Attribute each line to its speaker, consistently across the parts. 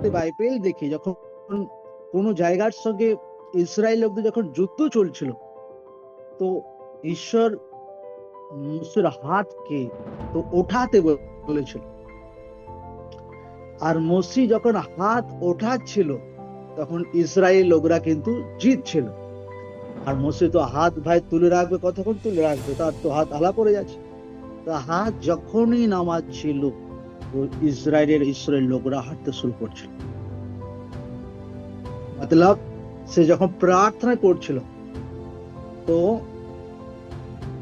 Speaker 1: বাংলাতে বাইবেল দেখি, যখন কোন জায়গার সঙ্গে ইসরায়েল লোকদের যখন যুদ্ধ চলছিল, তো ঈশ্বর মুসের হাতকে তো ওঠাতে বলেছিল। আর মসি যখন হাত ওঠাচ্ছিল তখন ইসরায়েল লোকরা কিন্তু জিতছিল। আর মসি তো হাত ভাই তুলে রাখবে, কতক্ষণ তুলে রাখবে, তার তো হাত আলা পড়ে যাচ্ছে। তা হাত যখনই নামাচ্ছিল তো ইসরায়েলের লোকরা হাঁটতে শুরু করছিল। মতলব সে যখন প্রার্থনা করছিল তো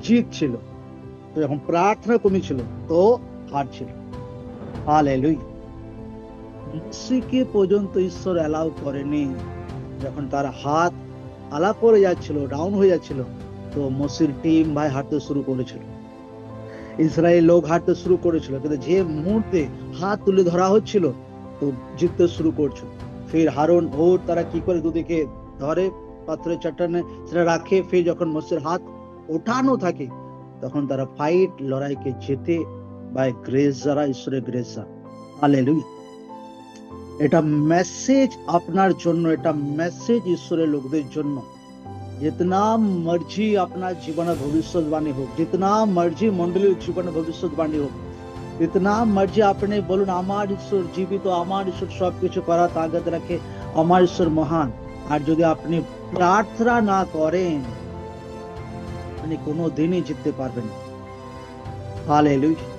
Speaker 1: জিতছিল, তো যখন প্রার্থনা কমেছিল তো হারছিল। হালেলুয়া। মসিকে পর্যন্ত ঈশ্বর অ্যালাউ করেনি, যখন তার হাত আলা পড়ে যাচ্ছিল, ডাউন হয়ে যাচ্ছিল, তো মসির টিম ভাই হাঁটতে শুরু করেছিল, ইসরায়েল লোক হাঁটতে শুরু করেছিল। কিন্তু যে মুহূর্তে হাত তুলে ধরা হচ্ছিল তো জিততে শুরু করছিল। ফির হারুন ওর তারা কি করে দুদিকে ধরে পাথরের চট্টানে সেটা রাখে, ফির যখন মসির হাত ওঠানো থাকে তখন তারা ফাইট লড়াইকে জেতে বাই গ্রেস দ্বারা, ঈশ্বরের গ্রেস দ্বারা। হালেলুয়া। এটা মেসেজ আপনার জন্য, এটা মেসেজ ঈশ্বরের লোকদের জন্য। जितना मर्जी अपना जीवन भविष्यवाणी हो, जितना मर्जी मंडली जीवन भविष्यवाणी हो, जितना मर्जी अपने बोलুন আমার ঈশ্বর জীবিত, আমার ঈশ্বর সবকিছু করার তাগত রাখে, আমার ঈশ্বর মহান, আর যদি আপনি প্রার্থনা না করেন আপনি কোনোদিনই জিততে পারবেন না। হালেলুয়া।